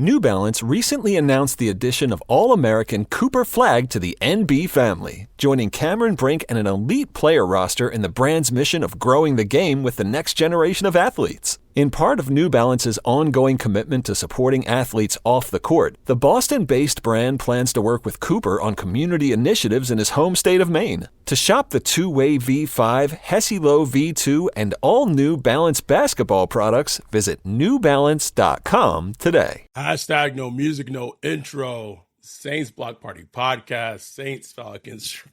New Balance recently announced the addition of All-American Cooper Flag to the NB family, joining Cameron Brink and an elite player roster in the brand's mission of growing the game with the next generation of athletes. In part of New Balance's ongoing commitment to supporting athletes off the court, the Boston-based brand plans to work with Cooper on community initiatives in his home state of Maine. To shop the two-way V5, Hesi-Low V2, and all New Balance basketball products, visit newbalance.com today. Hashtag no music, no intro. Saints Block Party Podcast. Saints Falcons.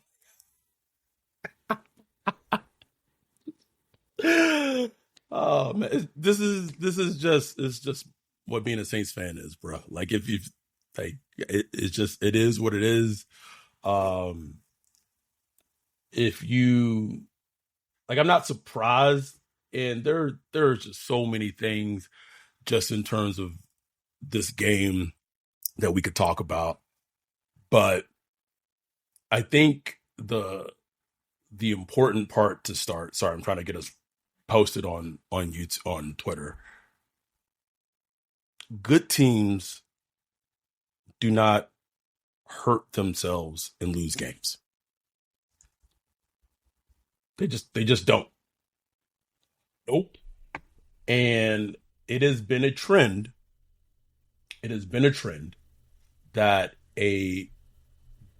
Oh man, this is just what being a Saints fan is, bro. Like if you like, it is what it is. If you like, I'm not surprised, and there's just so many things just in terms of this game that we could talk about, but I think the important part to start. Sorry, I'm trying to get us posted on YouTube, on Twitter. Good teams do not hurt themselves and lose games. They just don't. Nope. And it has been a trend. It has been a trend that a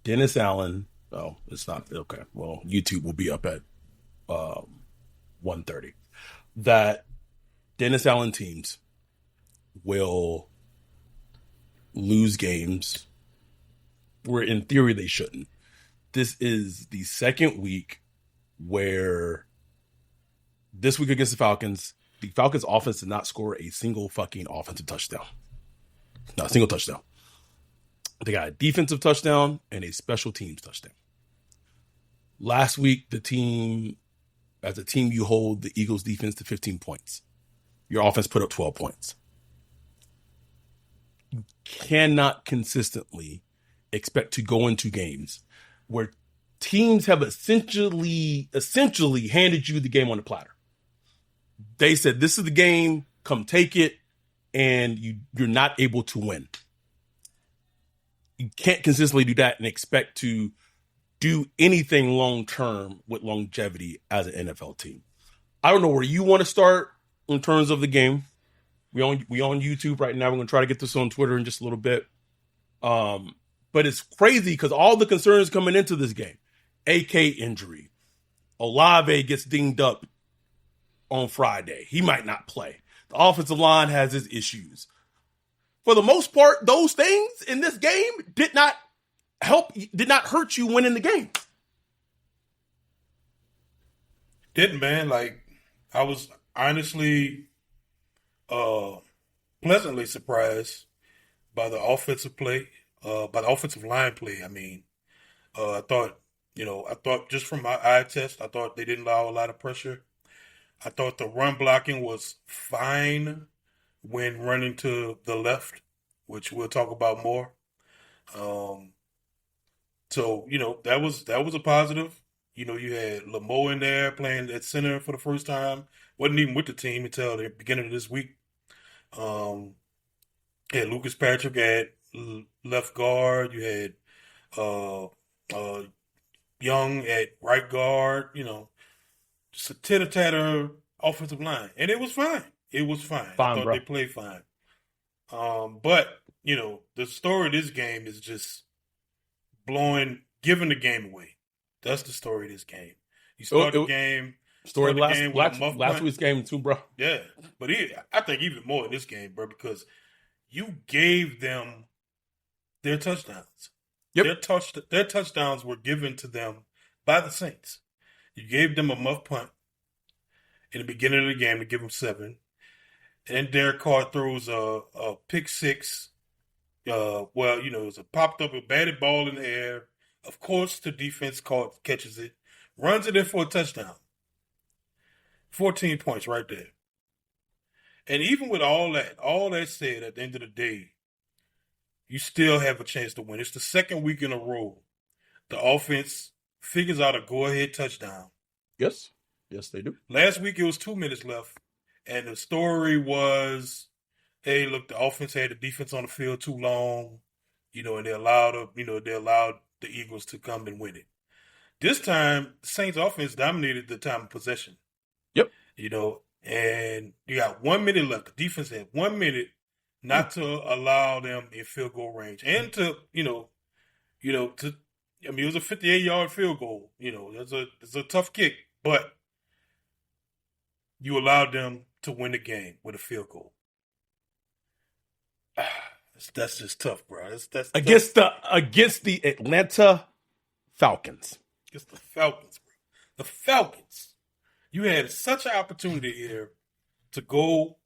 Dennis Allen. Oh, it's not okay. Well, YouTube will be up at 1:30. That Dennis Allen teams will lose games where in theory they shouldn't. This is the second week where this week against the Falcons offense did not score a single fucking offensive touchdown. Not a single touchdown. They got a defensive touchdown and a special teams touchdown. Last week, as a team, you hold the Eagles defense to 15 points. Your offense put up 12 points. You cannot consistently expect to go into games where teams have essentially handed you the game on the platter. They said, this is the game, come take it, and you're not able to win. You can't consistently do that and expect to do anything long-term with longevity as an NFL team. I don't know where you want to start in terms of the game. We on YouTube right now. We're going to try to get this on Twitter in just a little bit. But it's crazy because all the concerns coming into this game, AK injury, Olave gets dinged up on Friday. He might not play. The offensive line has its issues. For the most part, those things in this game did not hurt you winning the game. Didn't, man. Like, I was honestly pleasantly surprised by the offensive play, by the offensive line play. I mean, I thought just from my eye test, I thought they didn't allow a lot of pressure. I thought the run blocking was fine when running to the left, which we'll talk about more. So, that was a positive. You had Lamo in there playing at center for the first time. Wasn't even with the team until the beginning of this week. You had Lucas Patrick at left guard. You had Young at right guard. Just a titter-tatter offensive line. And it was fine. I thought they played fine. But, the story of this game is just giving the game away. That's the story of this game. You start the game. Story of last week's game too, bro. Yeah, but I think even more in this game, bro, because you gave them their touchdowns. Yep. Their touchdowns were given to them by the Saints. You gave them a muff punt in the beginning of the game to give them 7. And Derek Carr throws a pick 6. It was a popped up, a batted ball in the air. Of course, the defense catches it, runs it in for a touchdown. 14 points right there. And even with all that said, at the end of the day, you still have a chance to win. It's the second week in a row. The offense figures out a go-ahead touchdown. Yes, they do. Last week, it was 2 minutes left, and the story was hey, look, the offense had the defense on the field too long, and they allowed the Eagles to come and win it. This time, the Saints offense dominated the time of possession. Yep. And you got 1 minute left. The defense had 1 minute not to allow them in field goal range. And it was a 58-yard field goal. It's a tough kick, but you allowed them to win the game with a field goal. That's just tough, bro. That's against the Atlanta Falcons. Against the Falcons, bro. The Falcons. You had such an opportunity here to go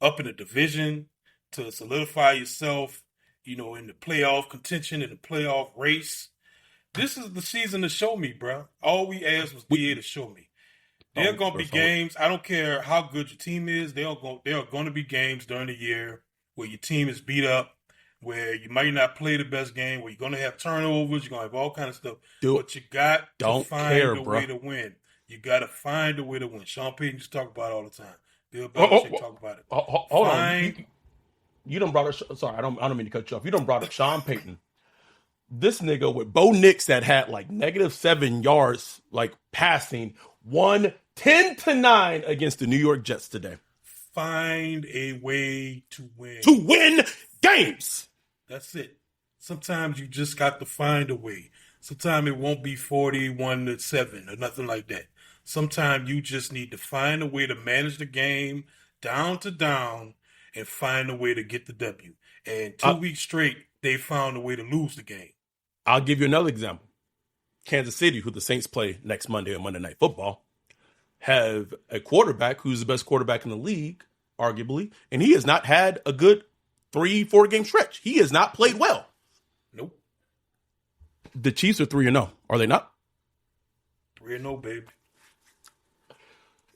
up in the division, to solidify yourself, in the playoff contention, in the playoff race. This is the season to show me, bro. All we asked was be able to show me. There are going to be games. I don't care how good your team is. There are going to be games during the year where your team is beat up, where you might not play the best game, where you're going to have turnovers, you're going to have all kind of stuff. But you got to find a way to win. You got to find a way to win. Sean Payton just talk about it all the time. Bill Belichick talk about it. Hold on. You done brought up. Sorry, I don't mean to cut you off. You done brought up Sean Payton. This nigga with Bo Nix that had like -7 yards, like passing, won 10-9 against the New York Jets today. Find a way to win. To win games. That's it. Sometimes you just got to find a way. Sometimes it won't be 41-7 or nothing like that. Sometimes you just need to find a way to manage the game down to down and find a way to get the W. And 2 weeks straight, they found a way to lose the game. I'll give you another example. Kansas City, who the Saints play next Monday on Monday Night Football, have a quarterback who's the best quarterback in the league, arguably, and he has not had a good 3-4 game stretch. He has not played well. Nope. The Chiefs are 3-0. Are they not? 3-0, baby.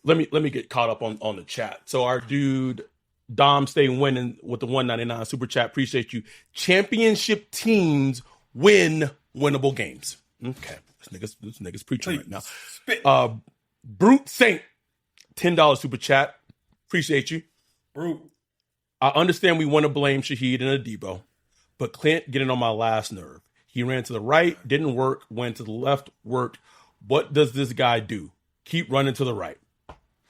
Let me get caught up on the chat. So our dude Dom stay winning with the $1.99 super chat. Appreciate you. Championship teams win winnable games. Okay, this nigga's preaching right now. Brute Saint, $10 super chat. Appreciate you. Brute. I understand we want to blame Shaheed and Adebo, but Clint getting on my last nerve. He ran to the right, didn't work. Went to the left, worked. What does this guy do? Keep running to the right.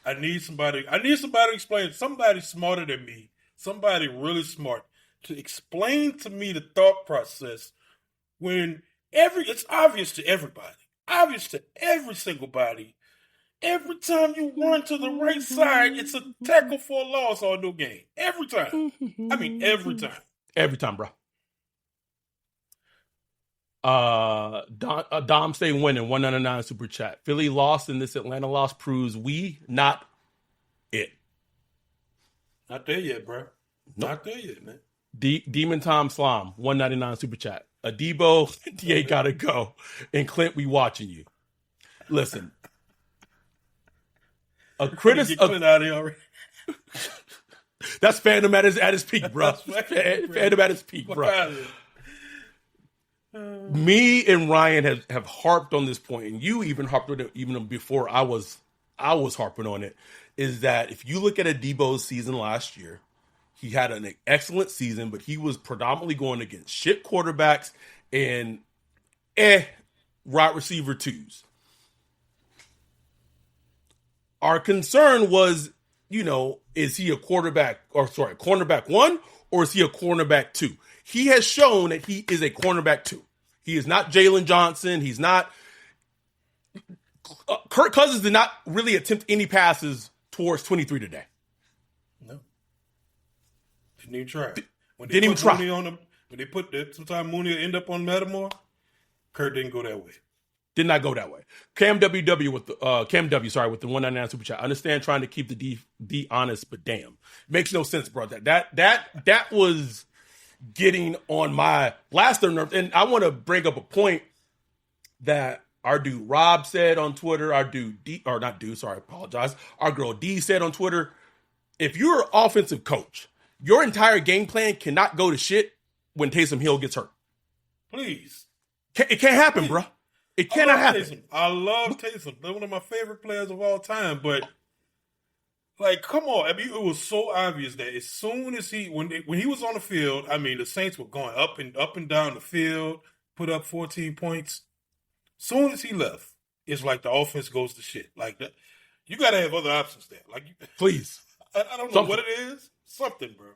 I need somebody to explain. Somebody smarter than me, somebody really smart, to explain to me the thought process when it's obvious to everybody, obvious to every single body. Every time you run to the right side, it's a tackle for a loss or no game. Every time. I mean, every time. Every time, bro. Dom stay winning, $1.99 super chat. Philly lost and this Atlanta loss proves we not it. Not there yet, bro. Nope. Not there yet, man. Demon Tom Slime, $1.99 super chat. Adebo, DA gotta go. And Clint, we watching you. Listen. Clint out of here already. That's fandom at his peak, bro. Fandom at his peak, bro. Me and Ryan have harped on this point, and you even harped on it even before I was harping on it, is that if you look at Adebo's season last year, he had an excellent season, but he was predominantly going against shit quarterbacks and wide receiver twos. Our concern was, is he a cornerback 1 or is he a cornerback 2? He has shown that he is a cornerback 2. He is not Jalen Johnson. He's not. Kirk Cousins did not really attempt any passes towards 23 today. No. Didn't even try. Didn't even try. When they put that, sometimes Mooney end up on Metamore, Kirk didn't go that way. Did not go that way. Cam W with the with the $1.99 super chat. I understand trying to keep the D honest, but damn, makes no sense, bro. That was getting on my last nerve. And I want to bring up a point that our dude Rob said on Twitter. Our girl D said on Twitter. If you're an offensive coach, your entire game plan cannot go to shit when Taysom Hill gets hurt. Please, it can't happen, bro. It cannot happen. Taysom. I love Taysom. They're one of my favorite players of all time, but Like, come on. I mean, it was so obvious that as soon as when he was on the field, I mean, the Saints were going up and down the field, put up 14 points. Soon as he left, it's like the offense goes to shit. Like, you got to have other options there. Like, Please. I don't know what it is. Something, bro.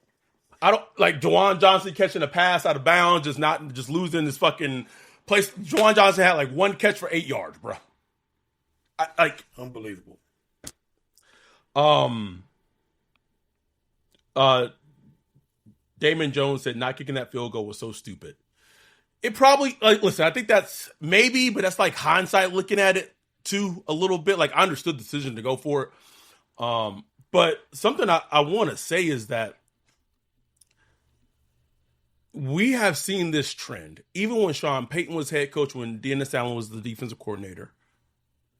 I don't like Juwan Johnson catching a pass out of bounds, just losing his fucking place. Juwan Johnson had like one catch for 8 yards, bro. Unbelievable. Damon Jones said not kicking that field goal was so stupid. It probably, listen, I think that's maybe, but that's like hindsight looking at it too a little bit. Like, I understood the decision to go for it. But something I want to say is that we have seen this trend, even when Sean Payton was head coach, when Dennis Allen was the defensive coordinator,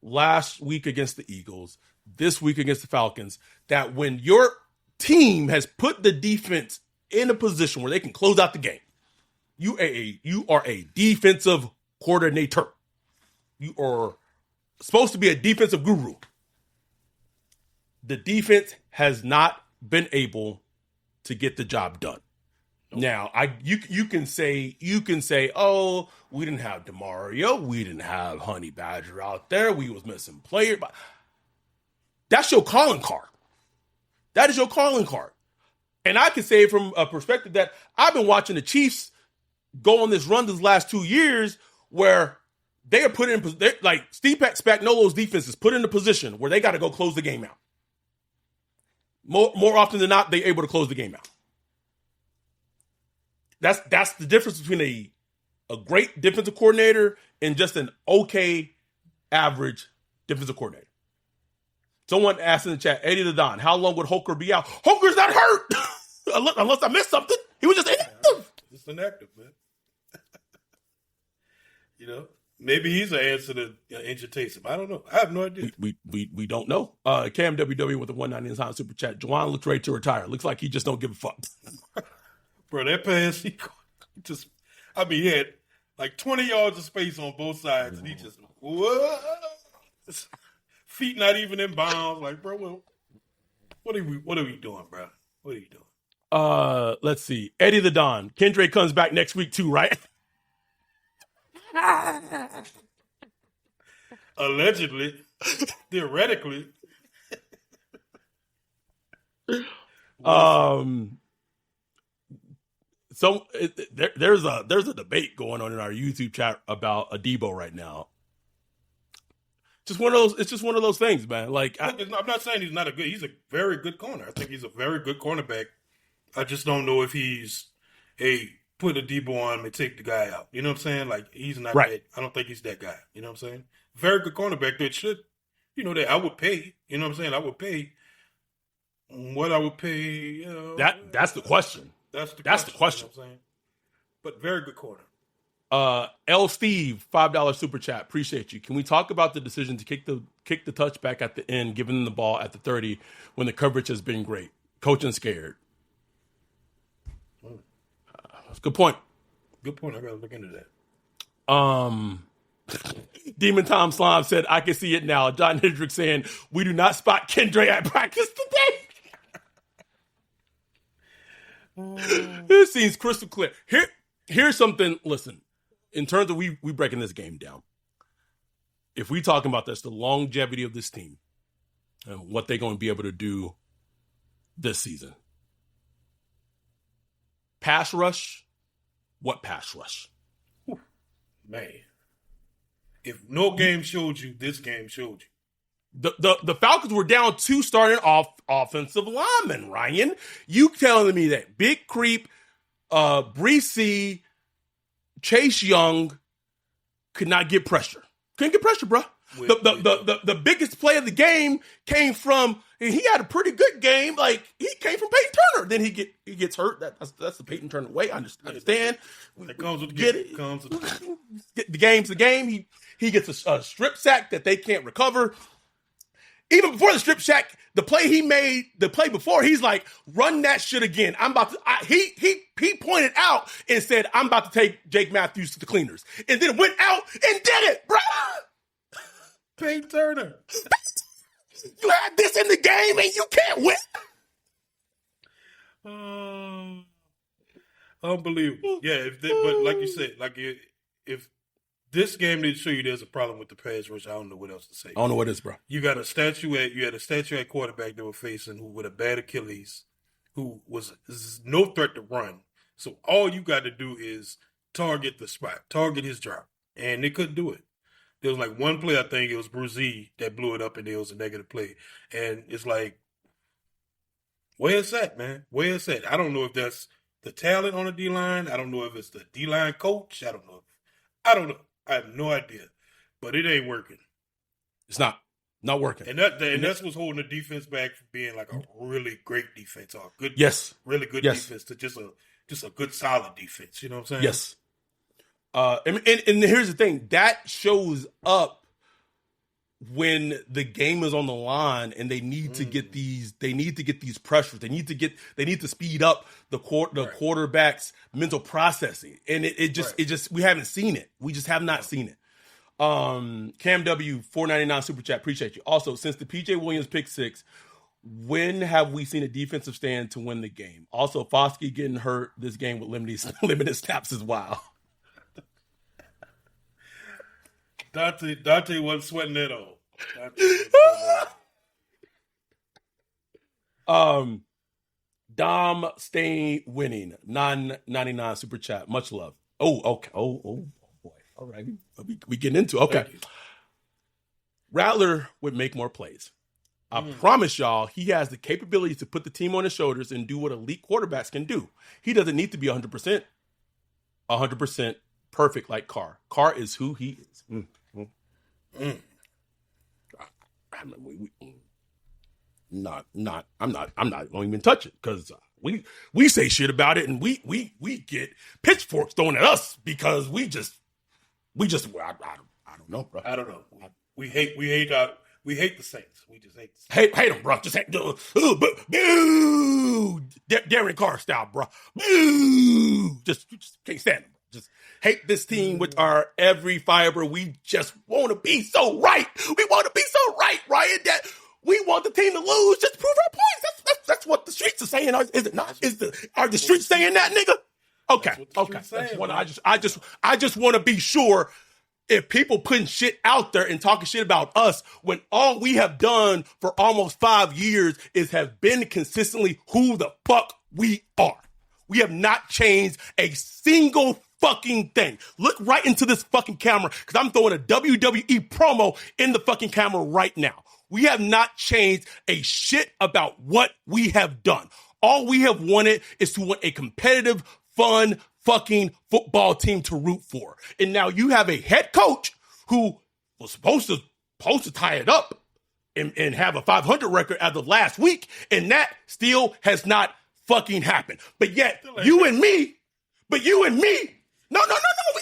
last week against the Eagles, this week against the Falcons, that when your team has put the defense in a position where they can close out the game, you are a defensive coordinator. You are supposed to be a defensive guru. The defense has not been able to get the job done. Now, you can say, oh, we didn't have DeMario, we didn't have Honey Badger out there, we was missing players. But that's your calling card. That is your calling card. And I can say from a perspective that I've been watching the Chiefs go on this run these last 2 years where they are put in, like Steve Spagnuolo's defense is put in a position where they got to go close the game out. More often than not, they're able to close the game out. That's the difference between a great defensive coordinator and just an okay average defensive coordinator. Someone asked in the chat, Eddie the Don, how long would Holker be out? Holker's not hurt! Unless I missed something. He was just inactive. Just inactive, man. Maybe he's an answer to injured Taysom. I don't know. I have no idea. We don't know. Cam WW with the 199 super chat. Juwan looks ready to retire. Looks like he just don't give a fuck. Bro, that pass, he had like 20 yards of space on both sides, and he just, what? Feet not even in bounds. Like, bro, what are we doing, bro? What are you doing? Let's see. Eddie the Don. Kendra comes back next week too, right? Allegedly. Theoretically. So there's a debate going on in our YouTube chat about Adebo right now. It's just one of those things, man. Like, I'm not saying he's a very good corner. I think he's a very good cornerback. I just don't know if he's put Adebo on him and take the guy out. You know what I'm saying? Like, he's not right. I don't think he's that guy. You know what I'm saying? Very good cornerback that should, that I would pay. You know what I'm saying? I would pay what I would pay. That's the question. That's the question. You know what I'm saying? But very good corner. L. Steve, $5 super chat. Appreciate you. Can we talk about the decision to kick the touchback at the end, giving them the ball at the 30 when the coverage has been great? Coaching scared. That's a good point. Good point. I gotta look into that. Demon Tom Slime said, I can see it now. John Hendricks saying, we do not spot Kendra at practice today. This seems crystal clear. Here's something, listen, in terms of we breaking this game down. If we talking about this, the longevity of this team and what they're going to be able to do this season. Pass rush, what pass rush? Man. If no game showed you, this game showed you. The Falcons were down 2 starting offensive linemen, Ryan. You telling me that Big Creep, Breesy, Chase Young could not get pressure. Couldn't get pressure, bro. The biggest play of the game came from, and he had a pretty good game. Like, he came from Peyton Turner. Then he gets hurt. That's the Peyton Turner way. I understand. That comes with the game. The game's the game. He gets a strip sack that they can't recover. Even before the strip sack, the play he made, the play before, he's like, run that shit again. He pointed out and said, I'm about to take Jake Matthews to the cleaners. And then went out and did it, bro. Peyton Turner. You had this in the game and you can't win. Unbelievable. Yeah, but like you said, if this game didn't show you there's a problem with the pass rush, I don't know what else to say. I don't know what it is, bro. You had a statuette quarterback they were facing who with a bad Achilles, who was no threat to run. So all you got to do is target the spot, target his drop, and they couldn't do it. There was like one play, I think it was Brzee that blew it up, and there was a negative play. And it's like, where it's at, man? Where it's at? I don't know if that's the talent on the D-line. I don't know if it's the D-line coach. I don't know. I have no idea. But it ain't working. It's not working. And that's what's holding the defense back from being like a really great defense or a good, really good defense to just a good solid defense. You know what I'm saying? Yes. And here's the thing that shows up when the game is on the line and they need to get these pressures. They need to speed up the quarterback's mental processing. And it just we haven't seen it. We just have not seen it. Cam W 499 super chat, appreciate you. Also, since the PJ Williams pick six, when have we seen a defensive stand to win the game? Also, Foskey getting hurt this game with limited snaps is wild. Dante wasn't sweating at all. Dom staying winning 999 super chat. Much love. Oh, okay. Oh boy. All right. We getting into it. Okay. Rattler would make more plays. I promise y'all, he has the capability to put the team on his shoulders and do what elite quarterbacks can do. He doesn't need to be 100% perfect like Carr. Carr is who he is. I'm not gonna even touch it because we say shit about it and we get pitchforks thrown at us because we just I don't know, bro. I don't know. We hate the Saints. We just hate the Saints. Hate them, bro. Just hate boo. Darren Carr style, bro. Boo. Just can't stand them. Just hate this team with our every fiber. We just want to be so right. We want to be so right, Ryan, that we want the team to lose just to prove our points. That's what the streets are saying. Is it not? Are the streets saying that, nigga? Okay. I just want to be sure if people putting shit out there and talking shit about us when all we have done for almost 5 years is have been consistently who the fuck we are. We have not changed a single fucking thing. Look right into this fucking camera because I'm throwing a WWE promo in the fucking camera right now. We have not changed a shit about what we have done. All we have wanted is to want a competitive, fun, fucking football team to root for. And now you have a head coach who was supposed to tie it up and have a 500 record as of last week, and that still has not fucking happened. But yet, you and me, no,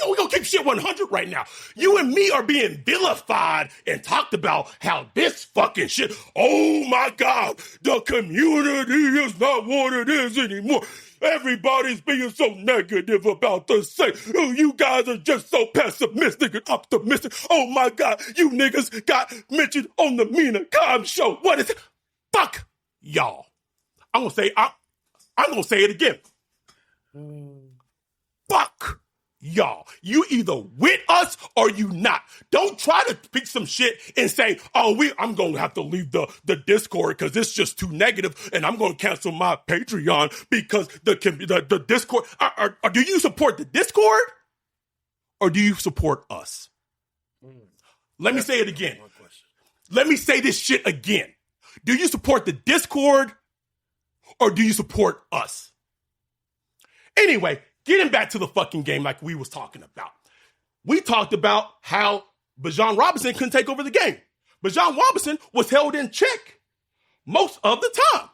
we're going to keep shit 100 right now. You and me are being vilified and talked about how this fucking shit, oh my God, the community is not what it is anymore. Everybody's being so negative about the Saints. Oh, you guys are just so pessimistic and optimistic. Oh my God, you niggas got mentioned on the Mina Cobb show. What is it? Fuck y'all. I'm going to say it again. Fuck y'all. You either with us or you not. Don't try to pick some shit and say, I'm going to have to leave the Discord because it's just too negative and I'm going to cancel my Patreon because the Discord. Do you support the Discord or do you support us? Let me say it again. Let me say this shit again. Do you support the Discord or do you support us? Anyway, getting back to the fucking game like we was talking about. We talked about how Bijan Robinson couldn't take over the game. Bijan Robinson was held in check most of the time.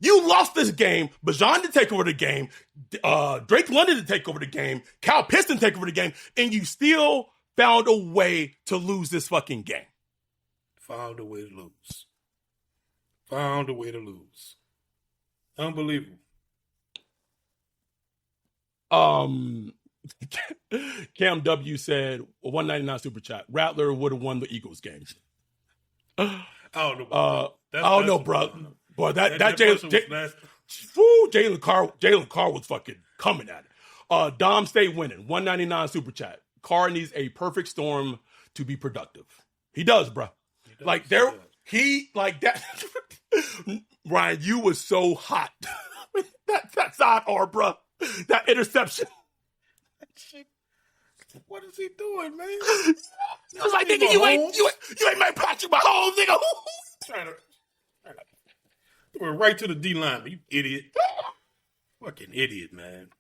You lost this game. Bijan didn't take over the game. Drake London didn't take over the game. Kyle Pitts didn't take over the game. And you still found a way to lose this fucking game. Found a way to lose. Unbelievable. Cam W said 199 super chat. Rattler would have won the Eagles game. I don't know about that. I don't know, bro. Boy, that Jalen Carr was fucking coming at it. Dom stay winning. 199 super chat. Carr needs a perfect storm to be productive. He does, bro. Like that. Ryan, you was so hot. that side arm, bro. That interception. That shit. What is he doing, man? I was like, nigga, you ain't my Patrick Mahomes, nigga. Trying to throw it right to the D line, you idiot. Fucking idiot, man.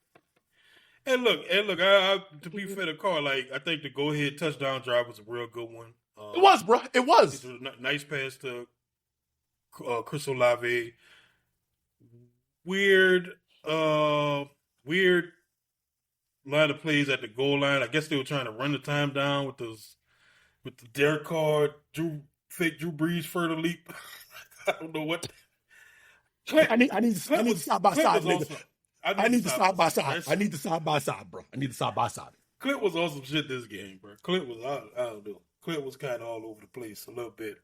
And look, I to be fair to Carr, like, I think the go-ahead touchdown drive was a real good one. It was, bro. It was. It was a nice pass to Chris Olave. Weird line of plays at the goal line. I guess they were trying to run the time down with the Derek Carr, fake Drew Brees further leap. I don't know what. I need side by side, nigga. I need the side by side. I need the side by side, bro. I need the side by side. Clint was on some shit this game, bro. Clint was I don't know. Clint was kind of all over the place a little bit.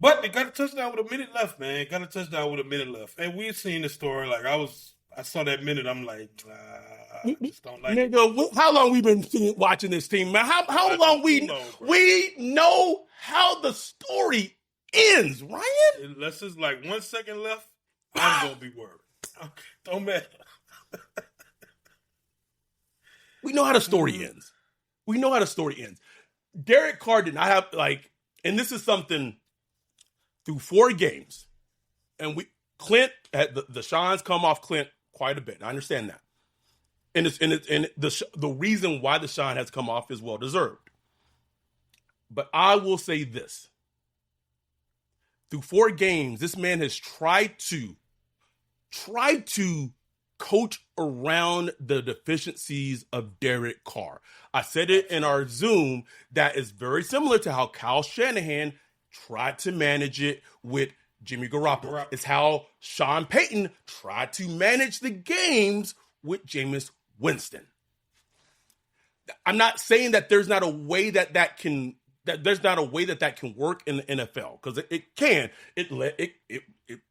But they got a touchdown with a minute left, man. And we've seen the story. Like I saw that minute. I'm like, I just don't like it. Nigga, how long we been watching this team, man? How long we know how the story ends, Ryan? Unless it's like 1 second left, I'm gonna be worried. Okay, don't matter. We know how the story ends. Derek Carr did not have and this is something through 4 games, and Clint had the shines come off Clint quite a bit. I understand that, and the reason why the shine has come off is well deserved. But I will say this: through 4 games, this man has tried to coach around the deficiencies of Derek Carr. I said it in our Zoom that is very similar to how Kyle Shanahan tried to manage it with Jimmy Garoppolo. It's how Sean Payton tried to manage the games with Jameis Winston. I'm not saying that there's not a way that can work in the NFL, because it can.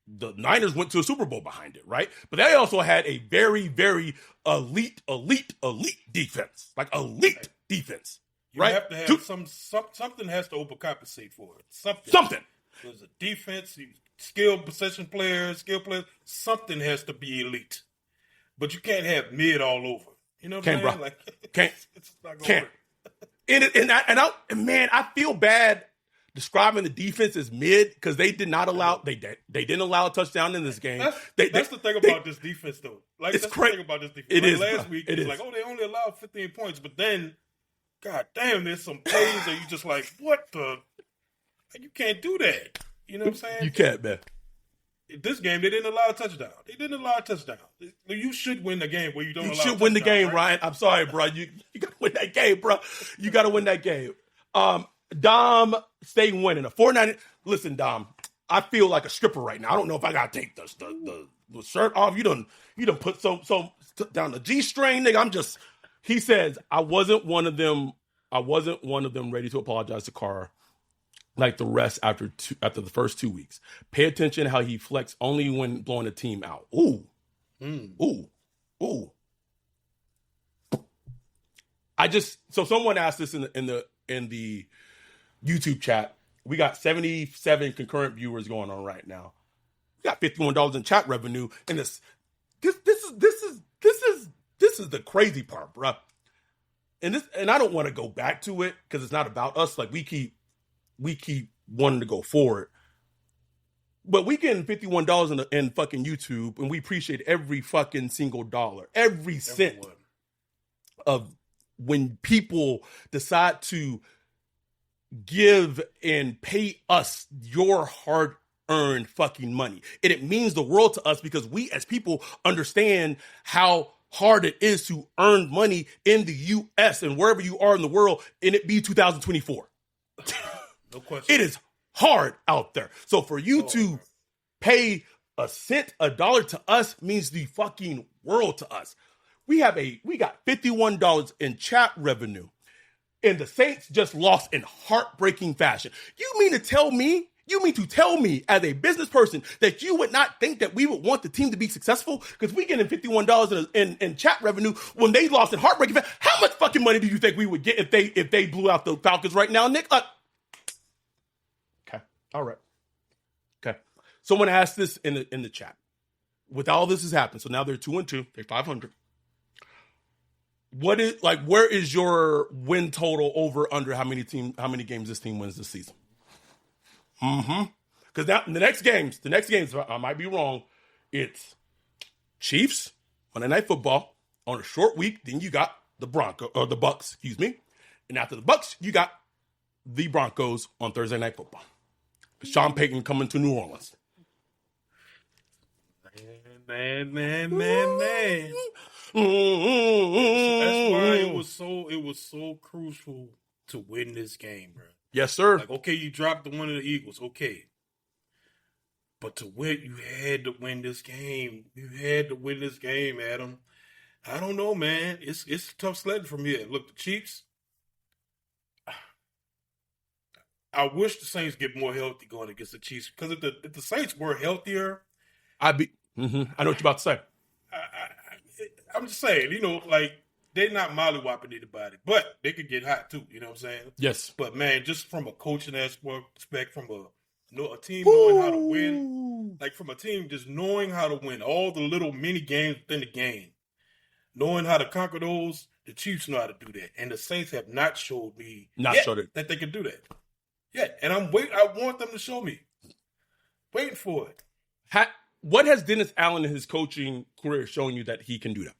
The Niners went to a Super Bowl behind it, right? But they also had a very, very elite defense, like elite defense. You right? have to have something has to overcompensate for it. Something. There's a defense, skilled possession players, something has to be elite. But you can't have mid all over. You know what I'm saying? Bro. Can't. It's not gonna work. Man, I feel bad describing the defense as mid, because they did not allow they didn't allow a touchdown in this game. That's the thing about this defense, though. Like, it's that's crazy. The thing about this defense. It like is last week. It was like, they only allowed 15 points, but then, god damn, there's some plays that you just like, what the? You can't do that. You know what I'm saying? You can't, man. This game, they didn't allow a touchdown. You should win the game where you don't allow a touchdown. You should win the game, right? Ryan. I'm sorry, bro. You got to win that game, bro. You got to win that game. Dom, stay winning. A 490. Listen, Dom, I feel like a stripper right now. I don't know if I got to take the shirt off. You done put some down the G-string, nigga. He says, I wasn't one of them ready to apologize to Carr like the rest after the first 2 weeks. Pay attention how he flexed only when blowing the team out. Ooh. So someone asked this in the YouTube chat. We got 77 concurrent viewers going on right now. We got $51 in chat revenue, and this is the crazy part, bro. And I don't want to go back to it because it's not about us. Like, we keep wanting to go forward, but we getting $51 in fucking YouTube, and we appreciate every fucking single dollar, every cent of when people decide to give and pay us your hard-earned fucking money. And it means the world to us, because we as people understand how hard it is to earn money in the U.S. and wherever you are in the world, and it be 2024. No question. It is hard out there. So for you to pay a cent, $1 to us means the fucking world to us. We got $51 in chat revenue. and the Saints just lost in heartbreaking fashion. You mean to tell me as a business person that you would not think that we would want the team to be successful? Because we getting $51 in chat revenue when they lost in heartbreaking fashion. How much fucking money do you think we would get if they blew out the Falcons right now, Nick? Okay. All right. Okay. Someone asked this in the chat. With all this has happened, so now they're 2-2, they're 500. Where is your win total over under how many games this team wins this season? Because now the next games, I might be wrong, it's Chiefs, Monday Night Football on a short week. Then you got the Bucks, excuse me. And after the Bucks, you got the Broncos on Thursday Night Football. Sean Payton coming to New Orleans. Man. That's why it was so crucial to win this game, bro. Yes, sir. Like, okay, you dropped the one of the Eagles, okay. But to win, you had to win this game. You had to win this game, Adam. I don't know, man. It's tough sledding from here. Look, the Chiefs. I wish the Saints get more healthy going against the Chiefs, because if the Saints were healthier, I know what you're about to say. I'm just saying, they're not mollywopping anybody, but they could get hot too. You know what I'm saying? Yes. But man, just from a coaching aspect, from a team knowing how to win, like from a team just knowing how to win all the little mini games within the game, knowing how to conquer those, the Chiefs know how to do that, and the Saints have not showed me that they can do that. Yeah, and I want them to show me. Waiting for it. What has Dennis Allen in his coaching career shown you that he can do that?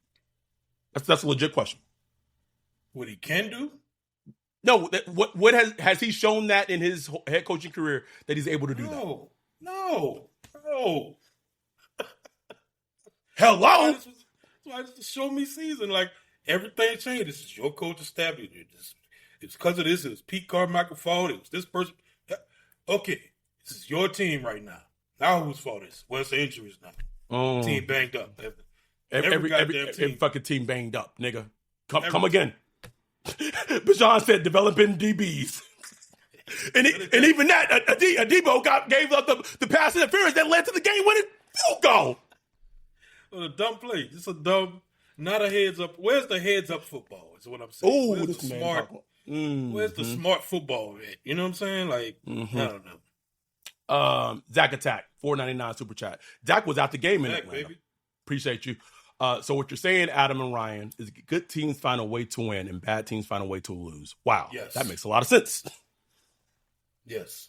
That's a legit question. What he can do? No, what has he shown that in his head coaching career that he's able to do that? No. Hello? That's why it's the show me season. Like, everything changed. This is your coaching staff. It's because of this. It was Pete Carmichael's fault. It was this person. Okay, this is your team right now. Now whose fault is it? What's the injuries now? Team banged up. Every fucking team banged up, nigga. Come again. Bijan said developing DBs. and even that, Debo gave up the pass interference that led to the game-winning field goal. A dumb play. It's a dumb, not a heads-up. Where's the heads-up football is what I'm saying. Where's the smart? Where's the smart football at? You know what I'm saying? Like, I don't know. Zach Attack, $4.99 super chat. Zach was out the game in Atlanta. Baby. Appreciate you. So what you're saying, Adam and Ryan, is good teams find a way to win and bad teams find a way to lose. Wow. Yes. That makes a lot of sense. Yes.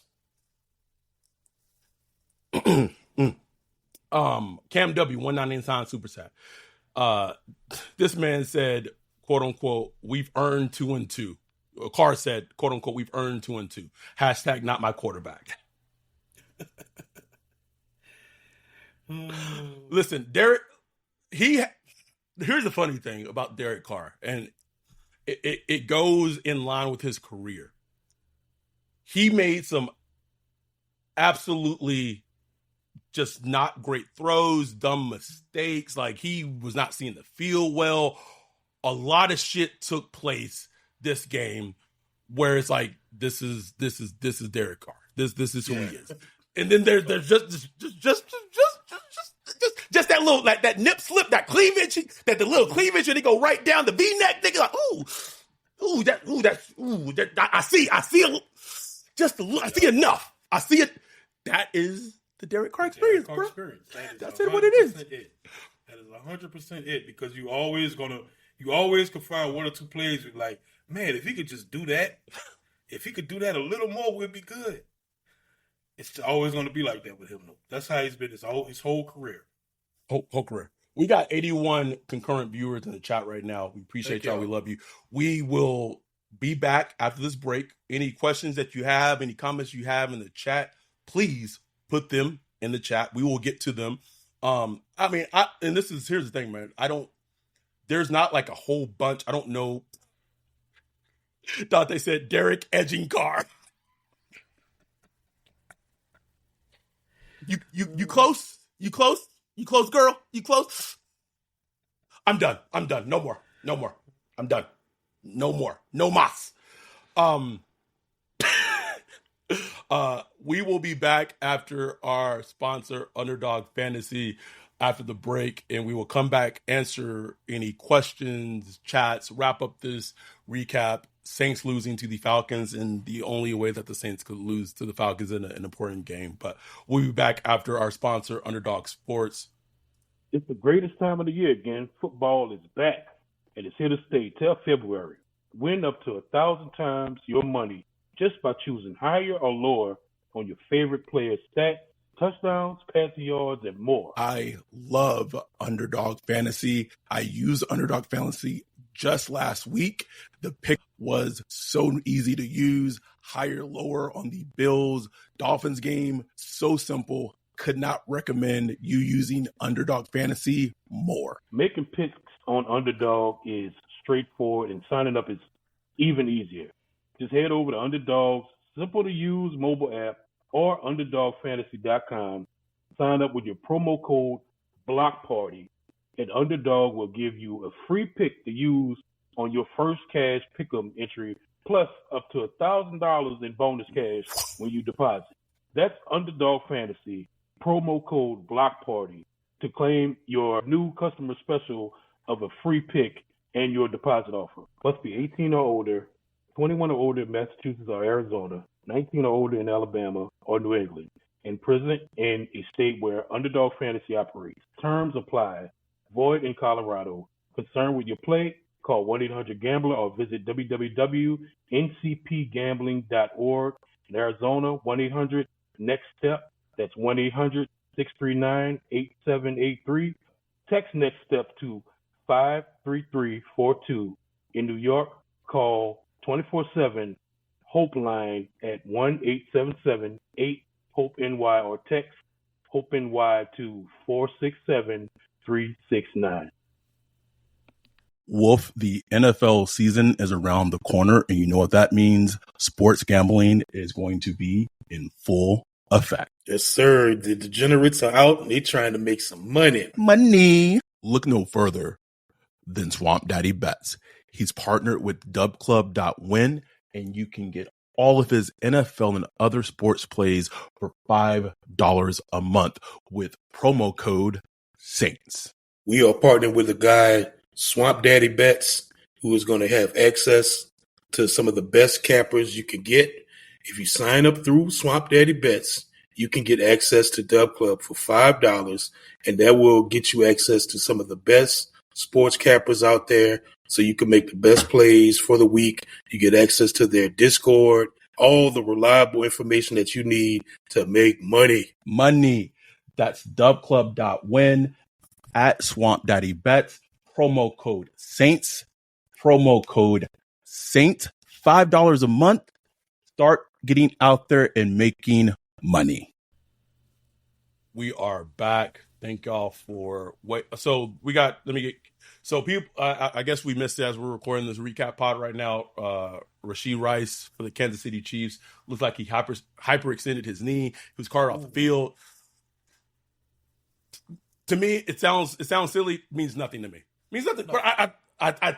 Cam W, $1.99 super chat. This man said, quote unquote, we've earned 2-2. Carr said, quote unquote, we've earned 2-2. Hashtag not my quarterback. Listen, Derek, here's the funny thing about Derek Carr, and it goes in line with his career. He made some absolutely just not great throws, dumb mistakes. Like, he was not seeing the field well. A lot of shit took place this game where it's like, this is Derek Carr. This is who he is. And then there's just that little, like, that nip slip, that cleavage, the little cleavage, and they go right down the V-neck. They go like, I see enough. I see it. That is the Derek Carr experience, bro. That's what it is. That is 100% it, because you always can find one or two plays with, like, man, if he could just do that, if he could do that a little more, we'd be good. It's always going to be like that with him, though. That's how he's been his whole career. Whole career. We got 81 concurrent viewers in the chat right now. We appreciate y'all. We love you. We will be back after this break. Any questions that you have, any comments you have in the chat, please put them in the chat. We will get to them. Here's the thing, man. There's not like a whole bunch. I don't know. Thought they said Derek edging Carr. You close? You close? You close, girl? You close? I'm done. No more. I'm done. No more. No mas. We will be back after our sponsor, Underdog Fantasy, after the break, and we will come back, answer any questions, chats, wrap up this recap. Saints losing to the Falcons in the only way that the Saints could lose to the Falcons in an important game. But we'll be back after our sponsor, Underdog Sports. It's the greatest time of the year again. Football is back, and it's here to stay till February. Win up to 1,000 times your money just by choosing higher or lower on your favorite player's stats, touchdowns, passing yards, and more. I love Underdog Fantasy. I used Underdog Fantasy just last week. The pick was so easy to use, higher, lower on the Bills Dolphins game. So simple. Could not recommend you using Underdog Fantasy more. Making picks on Underdog is straightforward, and signing up is even easier. Just head over to Underdog's simple-to-use mobile app or UnderdogFantasy.com. Sign up with your promo code BLOCKPARTY, and Underdog will give you a free pick to use on your first cash pick'em entry, plus up to $1,000 in bonus cash when you deposit. That's Underdog Fantasy, promo code BLOCKPARTY, to claim your new customer special of a free pick and your deposit offer. Must be 18 or older, 21 or older in Massachusetts or Arizona, 19 or older in Alabama or New England, and present in a state where Underdog Fantasy operates. Terms apply. Void in Colorado. Concerned with your play? Call 1-800-GAMBLER or visit www.ncpgambling.org. In Arizona, 1-800-NEXT-STEP. That's 1-800-639-8783. Text NEXT STEP to 53342. In New York, call 24/7 Hope line at 1-877-8-HOPE-NY or text HOPE-NY to 467-369. Wolf, the NFL season is around the corner, and you know what that means. Sports gambling is going to be in full effect. Yes, sir. The degenerates are out, and they're trying to make some money. Money. Look no further than SwampDaddy Bets. He's partnered with dubclub.win, and you can get all of his NFL and other sports plays for $5 a month with promo code SAINTS. We are partnering with a guy, SwampDaddy Bets, who is going to have access to some of the best cappers you can get. If you sign up through SwampDaddy Bets, you can get access to Dub Club for $5, and that will get you access to some of the best sports cappers out there, so you can make the best plays for the week. You get access to their Discord, all the reliable information that you need to make money. Money. That's dubclub.win at SwampDaddy Bets. Promo code SAINTS. Promo code SAINT. $5 a month. Start getting out there and making money. We are back. Thank y'all for wait. So we got. Let me get. So people, I guess we missed it as we're recording this recap pod right now. Rashee Rice for the Kansas City Chiefs looks like he hyperextended his knee. He was carted off the field. To me, it sounds silly. Means nothing to me. Means nothing. But I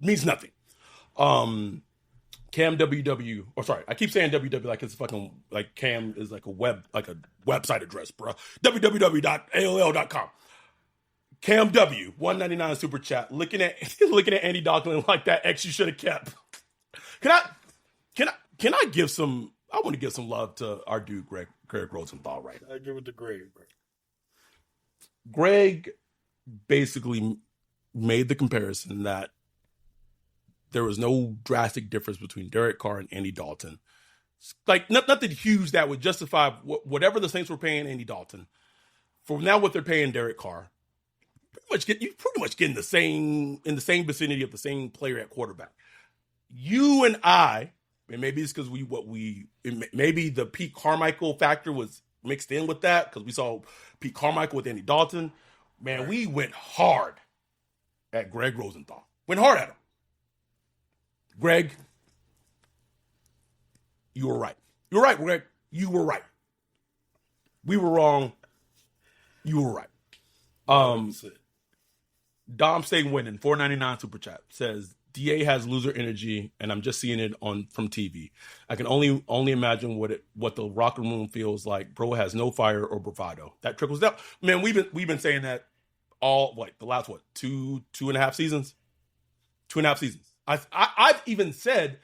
means nothing. Cam WW, or sorry, I keep saying WW like it's fucking like Cam is like a website address, bro. www.all.com. Cam W, $1.99 super chat. Looking at Andy Dalton like that X you should have kept. Can I give some? I want to give some love to our dude Greg Rosenthal right now. I give it to Greg, bro. Greg basically made the comparison that there was no drastic difference between Derek Carr and Andy Dalton. Like nothing huge that would justify whatever the Saints were paying Andy Dalton for now what they're paying Derek Carr. You pretty much get in the same vicinity of the same player at quarterback. You and I, and maybe it's because maybe the Pete Carmichael factor was mixed in with that because we saw Pete Carmichael with Andy Dalton. Man, we went hard at Greg Rosenthal. Went hard at him. Greg, you were right. You were right, Greg. You were right. We were wrong. You were right. Dom staying winning, $4.99 super chat says DA has loser energy, and I'm just seeing it from TV. I can only imagine what the locker room feels like. Bro has no fire or bravado. That trickles down. Man, we've been saying that the last 2.5 seasons. 2.5 seasons. I've even said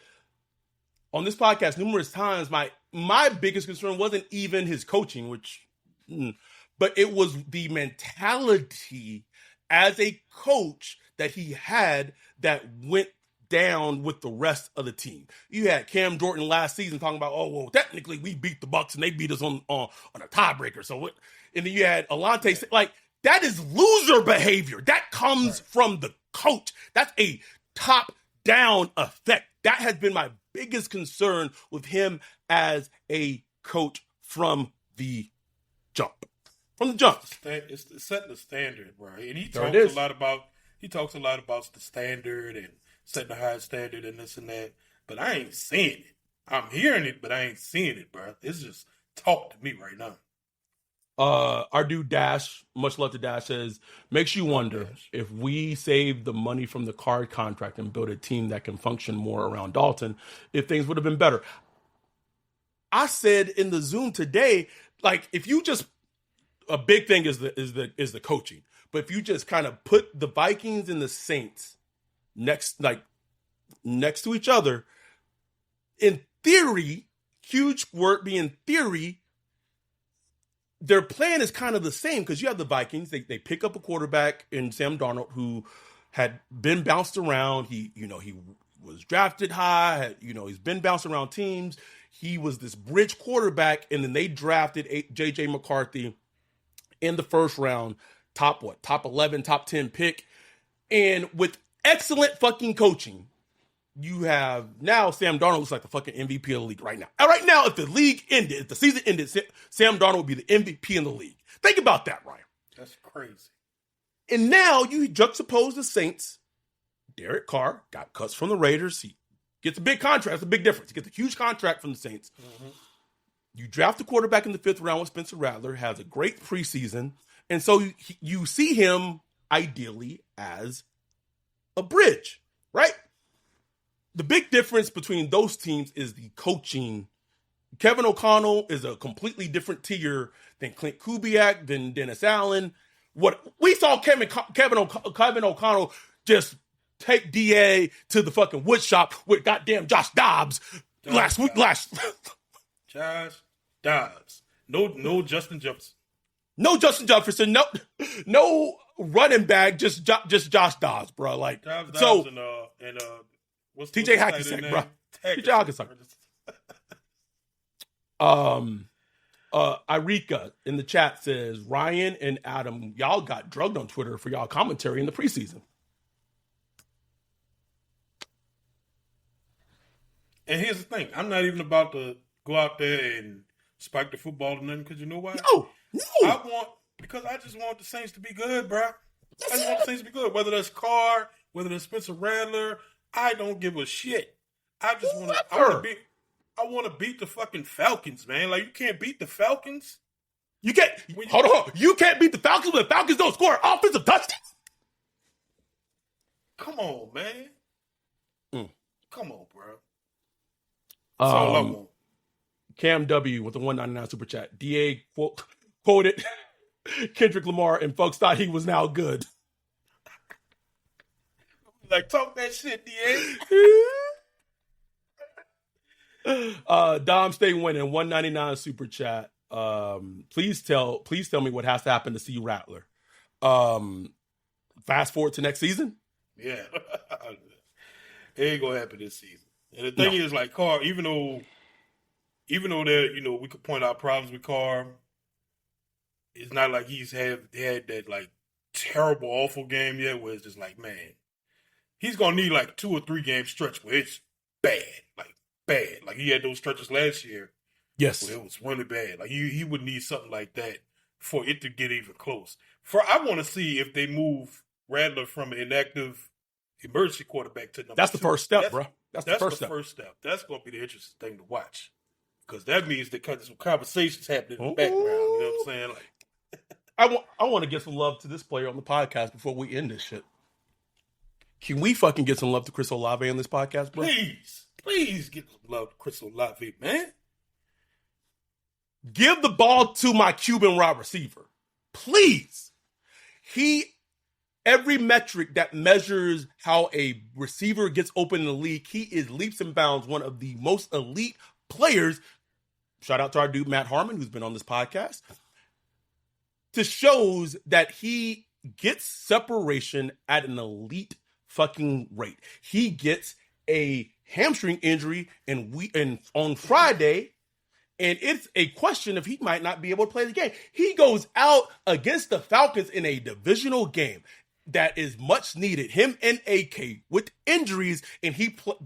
on this podcast numerous times my biggest concern wasn't even his coaching, but it was the mentality as a coach that he had that went down with the rest of the team. You had Cam Jordan last season talking about, technically we beat the Bucks and they beat us on a tiebreaker. So what? And then you had Alante that is loser behavior. That comes from the coach. That's a top-down effect. That has been my biggest concern with him as a coach from the jump. From the jump. It's setting the standard, bro. And he talks a lot about the standard and setting a high standard and this and that. But I ain't seeing it. I'm hearing it, but I ain't seeing it, bro. It's just talk to me right now. Our dude Dash, much love to Dash, says, makes you wonder if we save the money from the card contract and build a team that can function more around Dalton, if things would have been better. I said in the Zoom today, if you just, a big thing is the coaching, but if you just kind of put the Vikings and the Saints next to each other, in theory, huge word being theory, their plan is kind of the same because you have the Vikings. They pick up a quarterback in Sam Darnold who had been bounced around. He was drafted high. He's been bounced around teams. He was this bridge quarterback, and then they drafted J.J. McCarthy in the first round, top 11, top 10 pick. And with excellent fucking coaching, you have now Sam Darnold looks like the fucking MVP of the league right now. And right now, if the season ended, Sam Darnold would be the MVP in the league. Think about that, Ryan. That's crazy. And now you juxtapose the Saints. Derek Carr got cuts from the Raiders. He gets a big contract. That's a big difference. He gets a huge contract from the Saints. Mm-hmm. You draft the quarterback in the 5th round with Spencer Rattler, has a great preseason. And so you see him ideally as a bridge, right? The big difference between those teams is the coaching. Kevin O'Connell is a completely different tier than Clint Kubiak, than Dennis Allen. What we saw Kevin O'Connell just take DA to the fucking wood shop with goddamn Josh Dobbs last week. Josh Dobbs. No Justin Jefferson. No Justin Jefferson. No running back. Just Josh Dobbs, bro. Dobbs and what's TJ Hackensack, bro. TJ Hackensack. Irika in the chat says, Ryan and Adam, y'all got drugged on Twitter for y'all commentary in the preseason. And here's the thing. I'm not even about to go out there and spike the football or nothing, because you know why? No. Because I just want the Saints to be good, bro. I just want the Saints to be good. Whether that's Carr, whether that's Spencer Rattler, I don't give a shit. I just want to beat the fucking Falcons, man. You can't beat the Falcons. Hold on. You can't beat the Falcons when the Falcons don't score offensive touchdowns. Come on, man. Come on, bro. That's all I want. Cam W with the $1.99 super chat. DA quoted Kendrick Lamar, and folks thought he was now good. Talk that shit, DA. Dom stay winning $1.99 super chat. Please tell me what has to happen to see Rattler. Fast forward to next season. Yeah, it ain't gonna happen this season. And the thing is, Carr, even though that we could point out problems with Carr, it's not like he's had that terrible, awful game yet where it's just man. He's going to need 2 or 3 game stretch where it's bad, bad. He had those stretches last year. Yes. Where it was really bad. He would need something like that for it to get even close. I want to see if they move Rattler from an inactive emergency quarterback to number 2. That's the first step, bro. That's the first step. That's going to be the interesting thing to watch. Because that means that there's some conversations happening in the background. You know what I'm saying? I want to give some love to this player on the podcast before we end this shit. Can we fucking get some love to Chris Olave on this podcast, bro? Please get some love to Chris Olave, man. Give the ball to my Cuban wide receiver. Please. Every metric that measures how a receiver gets open in the league, he is leaps and bounds one of the most elite players. Shout out to our dude, Matt Harmon, who's been on this podcast. To shows that he gets separation at an elite fucking rate. He gets a hamstring injury and on Friday, and it's a question if he might not be able to play the game. He goes out against the Falcons in a divisional game that is much needed. Him and AK with injuries, and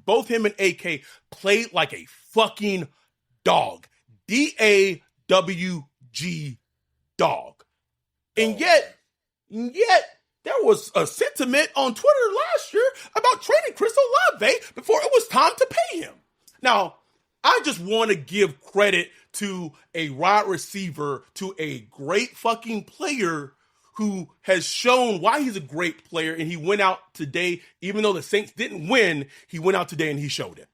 both him and AK played like a fucking dog. DAWG dog. And yet there was a sentiment on Twitter last year about trading Chris Olave before it was time to pay him. Now, I just want to give credit to a wide receiver, to a great fucking player who has shown why he's a great player, and he went out today, even though the Saints didn't win, he went out today and he showed it.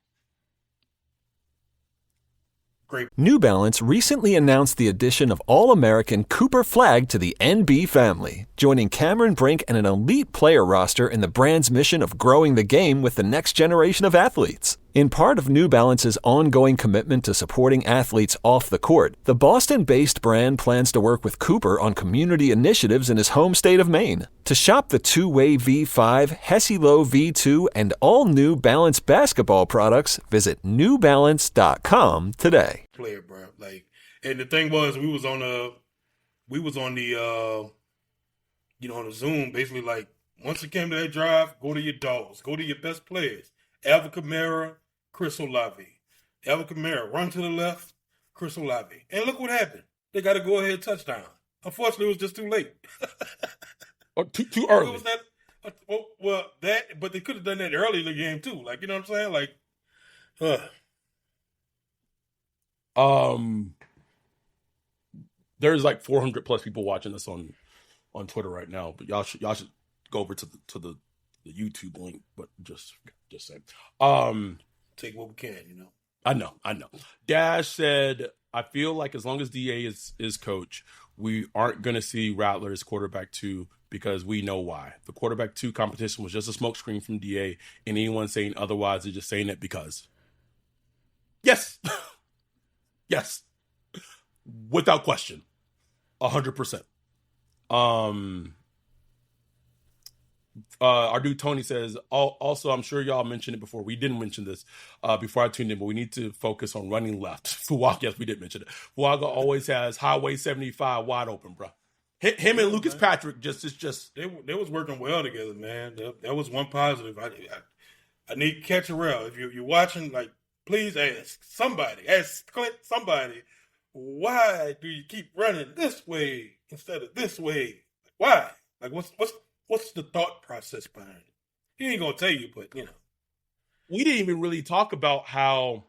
Great. New Balance recently announced the addition of All-American Cooper Flag to the NB family, joining Cameron Brink and an elite player roster in the brand's mission of growing the game with the next generation of athletes. In part of New Balance's ongoing commitment to supporting athletes off the court, the Boston-based brand plans to work with Cooper on community initiatives in his home state of Maine. To shop the two-way V5, Hesi-Lo V2, and all New Balance basketball products, visit newbalance.com today. Player, bro. And the thing was, we was on the on the Zoom, basically like, once it came to that drive, go to your dogs, go to your best players. Alvin Kamara, Chris Olave. Alvin Kamara, run to the left, Chris Olave. And look what happened. They got a go-ahead touchdown. Unfortunately, it was just too late. Or too early. But they could have done that early in the game too. Like, you know what I'm saying? There's like 400 plus people watching this on Twitter right now, but y'all should go over to the YouTube link. But just say, take what we can, you know. I know. Dash said, I feel like as long as DA is coach, we aren't going to see Rattler as quarterback 2 because we know why. The quarterback 2 competition was just a smokescreen from DA, and anyone saying otherwise is just saying it because. Yes. Yes. Without question. 100%. Our dude Tony says, also, I'm sure y'all mentioned it before. We didn't mention this before I tuned in, but we need to focus on running left. Fuaga, yes, we did mention it. Fuaga always has Highway 75 wide open, bro. Him and Lucas Patrick they was working well together, man. That was one positive. I need Catcherell. If you're watching, like, please ask Clint, somebody, why do you keep running this way instead of this way? Why? Like, what's the thought process behind it? He ain't gonna tell you, but you know. We didn't even really talk about how,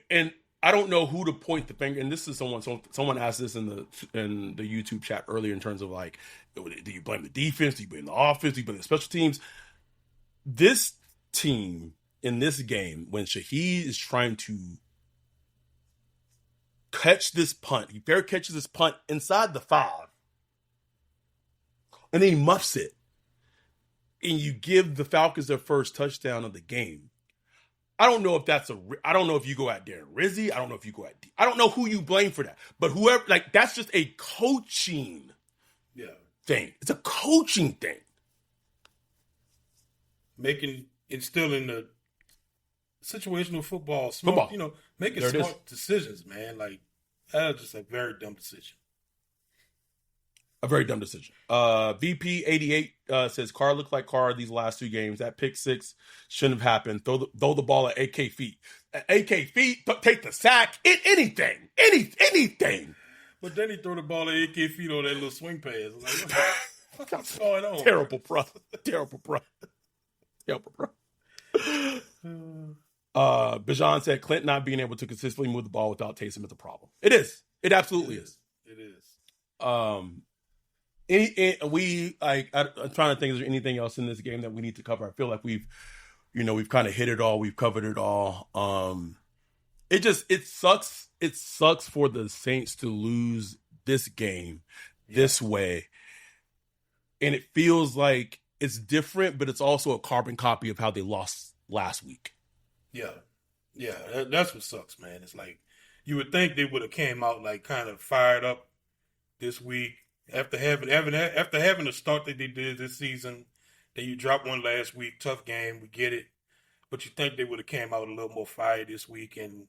and I don't know who to point the finger. And this is someone asked this in the YouTube chat earlier in terms of like, do you blame the defense? Do you blame the offense? Do you blame the special teams? This team in this game, when Shaheed is trying to catch this punt, he fair catches this punt inside the 5. And then he muffs it. And you give the Falcons their first touchdown of the game. I don't know if you go at Darren Rizzi. I don't know if you go at I don't know who you blame for that. But whoever, like, that's just a coaching thing. It's a coaching thing. Instilling the situational football. You know, making smart decisions, man. Like, that was just a very dumb decision. A very dumb decision. VP88 says Carr looked like Carr these last 2 games. That pick 6 shouldn't have happened. Throw the ball at AK feet. At AK feet, take the sack. Anything. But then he threw the ball at AK feet on that little swing pass. Like, what's going on? Terrible, bro. Bijan said Clint not being able to consistently move the ball without Taysom is a problem. It is. It absolutely is. It is. I'm trying to think, is there anything else in this game that we need to cover? I feel like we've kind of hit it all. We've covered it all. It sucks. It sucks for the Saints to lose this game this way. And it feels like it's different, but it's also a carbon copy of how they lost last week. Yeah. That's what sucks, man. It's like you would think they would have came out like kind of fired up this week after having the start that they did this season. Then you dropped one last week, tough game, we get it. But you think they would have came out a little more fired this week, and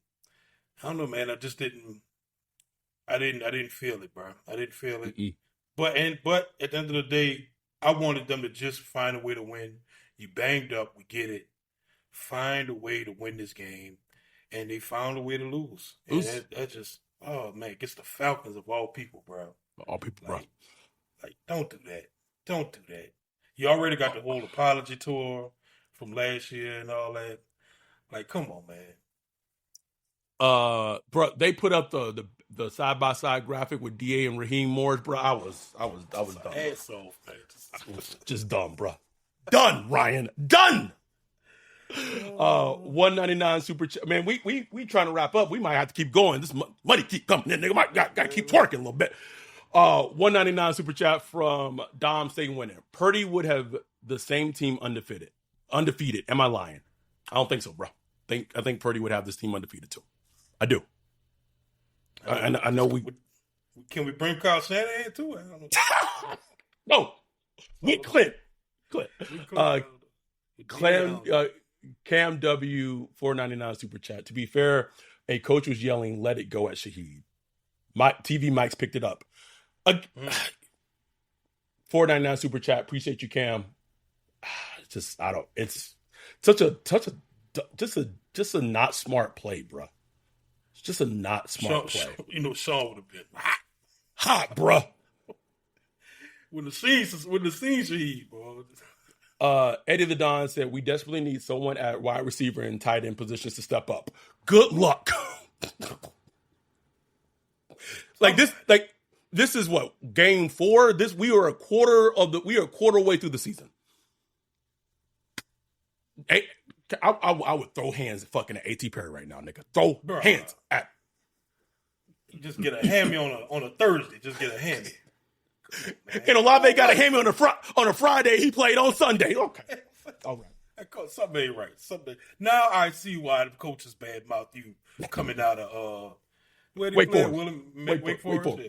I don't know, man. I just didn't. I didn't feel it, bro. I didn't feel it. Mm-mm. But at the end of the day, I wanted them to just find a way to win. You banged up, we get it. Find a way to win this game, and they found a way to lose. And that just, oh man, against the Falcons of all people, bro. All people, bro. Like, don't do that. Don't do that. You already got the whole apology tour from last year and all that. Like, come on, man. Bro, they put up the side by side graphic with DA and Raheem Morris, bro. I was dumb. Asshole, man. Just dumb, bro. Done, Ryan. Done. 199 super chat. Man, we trying to wrap up. We might have to keep going. This money keep coming in. Nigga might gotta keep twerking a little bit. 199 super chat from Dom saying winner. Purdy would have the same team undefeated. Am I lying? I don't think so, bro. I think Purdy would have this team undefeated too. I do. I know we. Can we bring Carl Shanahan too? I don't know. No, we Clint. Cam W 499 super chat. To be fair, a coach was yelling, "Let it go" at Shaheed. My TV mics picked it up. 499 super chat. Appreciate you, Cam. It's such a not smart play, bro. It's just a not smart play. Sean would have been hot, bro. When the scenes Shaheed, bro. Eddie the Don said, we desperately need someone at wide receiver and tight end positions to step up. Good luck. This is what, game 4? We are a quarter way through the season. I would throw hands fucking at A.T. Perry right now, nigga. Throw hands at. Just get a hammy on a Thursday. Just get a hammy. And Olave got a hammy on a Friday. He played on Sunday. Okay. All right. Something ain't right. Something. Now I see why the coaches badmouth you coming out of where they play Wake Forest. Yeah.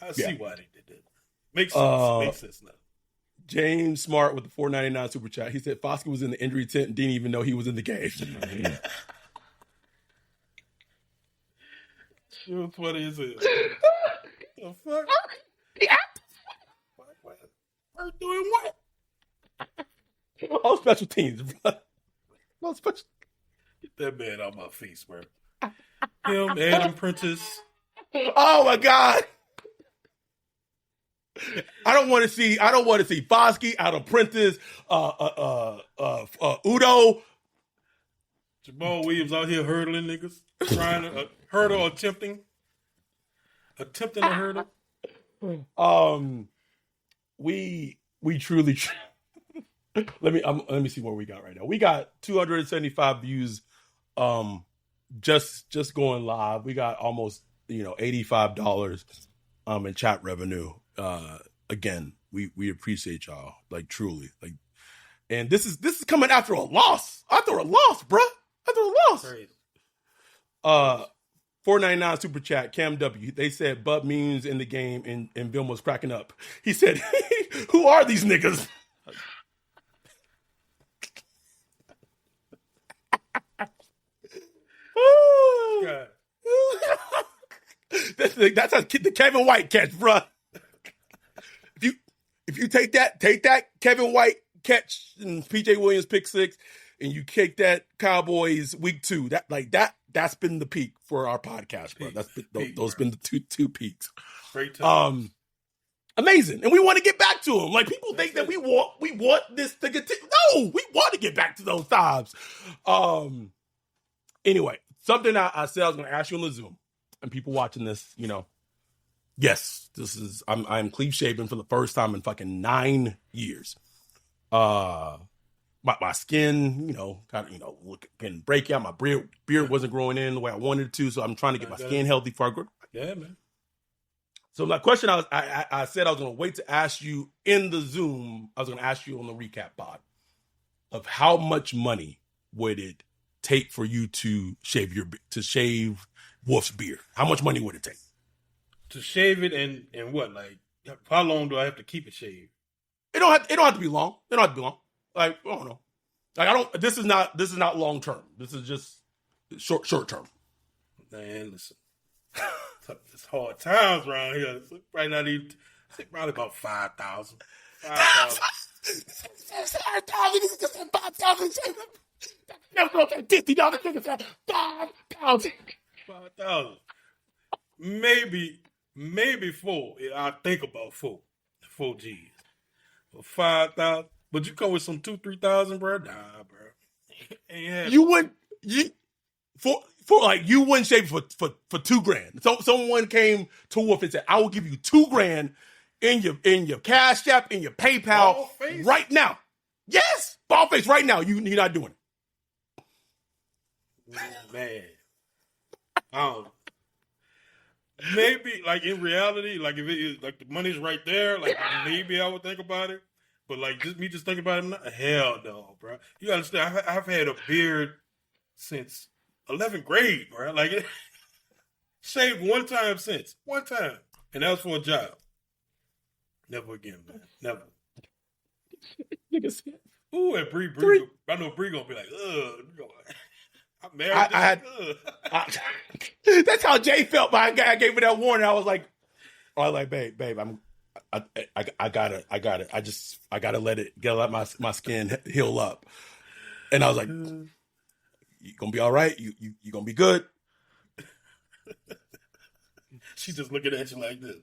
I see why they did that. Makes sense now. James Smart with the 499 super chat. He said Foskey was in the injury tent and didn't even know he was in the game. Sure, what is it? The fuck? We're doing what? All special teams, bro. All special. Get that man out my face, bro. Him, Adam Prentice. Oh my God. I don't want to see Foskey, Adam Prentice, Udo. Jamal Williams out here hurdling niggas. Trying to hurdle, attempting a hurdle. We truly let me see what we got right now. We got 275 views just going live. We got almost $85 in chat revenue. Again, we appreciate y'all, like, truly, like, and this is coming after a loss. After a loss, bruh. After a loss. Crazy. 499 super chat, Cam W. They said Bud memes in the game, and Bill was cracking up. He said, "Who are these niggas?" God. That's the Kevin White catch, bruh. If you take that Kevin White catch and PJ Williams pick 6, and you kick that Cowboys week 2, that's been the peak for our podcast, bro. Those been the two peaks. Great time. Amazing, and we want to get back to them. Like, people think that we want this to continue. No, we want to get back to those times. Anyway, something I said I was going to ask you on the Zoom, and people watching this, Yes, I'm clean shaven for the first time in fucking 9 years. My skin, kind of, getting breakout. My beard wasn't growing in the way I wanted it to, so I'm trying to get my skin healthy before I grow. Yeah, man. So my question, I said I was going to wait to ask you in the Zoom. I was going to ask you on the recap pod of how much money would it take for you to shave Wolf's beard? How much money would it take to shave it? And what? Like, how long do I have to keep it shaved? It don't have to be long. It don't have to be long. Like, I don't know. Like, this is not long term. This is just short term. Man, listen. It's hard times around here. It's right now, I think probably about 5,000. 5,000. 5,000. Maybe 4. I think about 4 G's. For 5,000. But you come with some 2,000-3,000, bro? Nah, bro. You wouldn't shave for $2,000. So someone came to Wolf and said, "I will give you $2,000 in your Cash App, in your PayPal right now." Yes, bald face right now. You're not doing it. Man, I don't. Maybe like in reality, like if it is like the money's right there, like maybe I would think about it. But like just thinking about it, hell no, bro. You understand? I've had a beard since 11th grade, bro. Like shaved one time, and that was for a job. Never again, man. Never. Ooh, and Bree, I know Bree gonna be like, ugh. I'm married. That's how Jay felt. My guy gave me that warning. I was like, babe, I gotta let my skin heal up. And I was like, you gonna be all right. You gonna be good. She's just looking at you like this.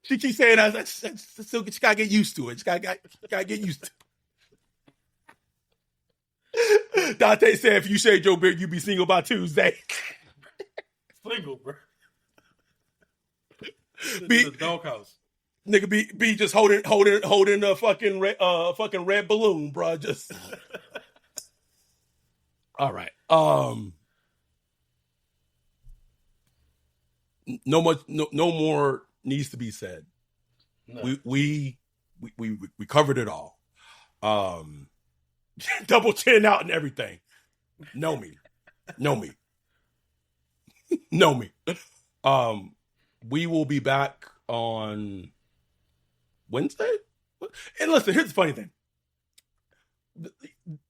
She keeps saying, she gotta get used to it. She gotta get used to it. Dante said, if you shaved your beard, you'd be single by Tuesday. Single, bro. Be the doghouse. Nigga, be just holding a fucking red balloon, bro. Just all right. No more needs to be said. No. We covered it all. Double chin out and everything. Know me. We will be back on Wednesday. And listen, here's the funny thing.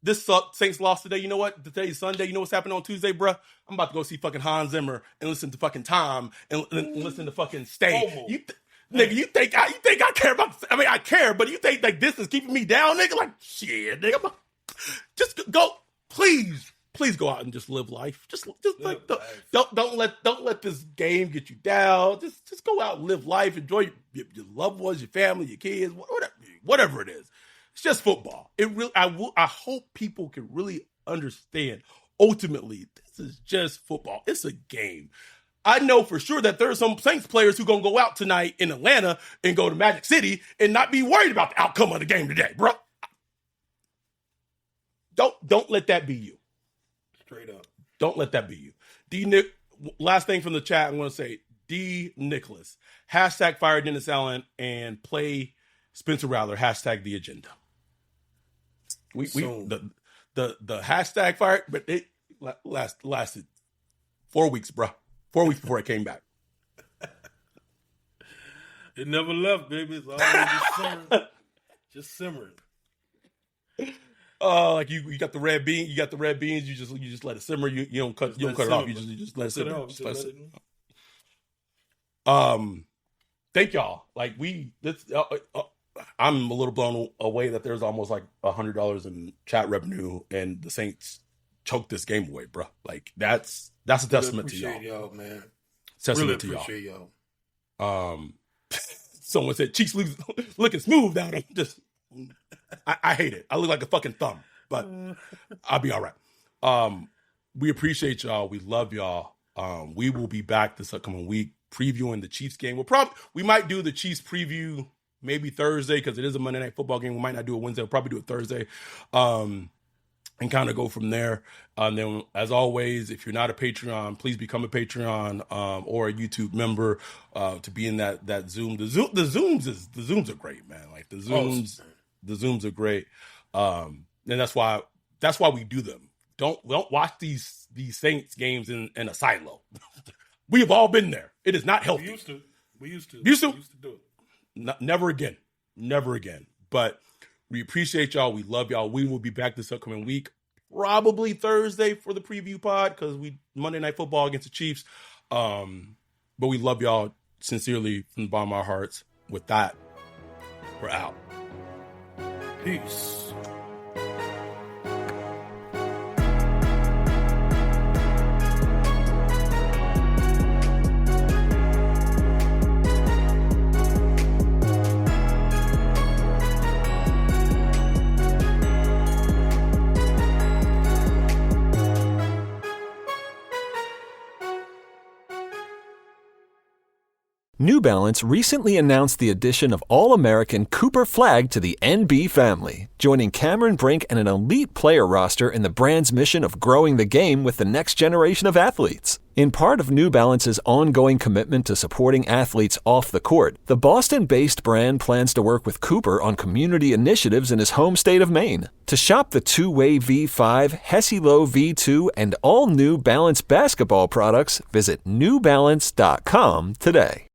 This Saints lost today. You know what? Today's Sunday. You know what's happening on Tuesday, bruh? I'm about to go see fucking Hans Zimmer and listen to fucking Tom and listen to fucking Stay. Nigga, you think I care about? I mean, I care, but you think like this is keeping me down, nigga? Like shit, nigga. Just go, please go out and just live life. Just like don't let this game get you down. Just go out and live life. Enjoy your loved ones, your family, your kids, whatever it is. It's just football. I hope people can really understand. Ultimately, this is just football. It's a game. I know for sure that there are some Saints players who gonna go out tonight in Atlanta and go to Magic City and not be worried about the outcome of the game today, bro. Don't let that be you. Straight up. Don't let that be you. Last thing from the chat, I'm going to say, D. Nicholas, #fire Dennis Allen and play Spencer Rattler, #the agenda. The hashtag fire, but it lasted 4 weeks, bro. 4 weeks before it came back. It never left, baby. It's always just simmering. Just simmering. Like you got the red bean, you just let it simmer. You don't cut it off. You just let it simmer. Thank y'all. Like I'm a little blown away that there's almost like $100 in chat revenue and the Saints choked this game away, bro. Like that's a testament to y'all. Y'all, man. Testament to appreciate y'all. Someone said cheeks looking smooth down there. Just I hate it. I look like a fucking thumb, but I'll be all right. We appreciate y'all. We love y'all. We will be back this upcoming week. previewing the Chiefs game. We might do the Chiefs preview maybe Thursday because it is a Monday Night Football game. We might not do it Wednesday. We'll probably do it Thursday. And kind of go from there. And then, as always, if you're not a Patreon, please become a Patreon or a YouTube member to be in that Zoom. The Zooms are great, man. Like the Zooms are great. And that's why we do them. Don't watch these Saints games in a silo. We have all been there. It is not healthy. We used to do it. Never again. But we appreciate y'all. We love y'all. We will be back this upcoming week, probably Thursday for the preview pod because Monday Night Football against the Chiefs. But we love y'all sincerely from the bottom of our hearts. With that, we're out. Peace. New Balance recently announced the addition of All-American Cooper Flag to the NB family, joining Cameron Brink and an elite player roster in the brand's mission of growing the game with the next generation of athletes. In part of New Balance's ongoing commitment to supporting athletes off the court, the Boston-based brand plans to work with Cooper on community initiatives in his home state of Maine. To shop the two-way V5, Hesi-Lo V2, and all New Balance basketball products, visit newbalance.com today.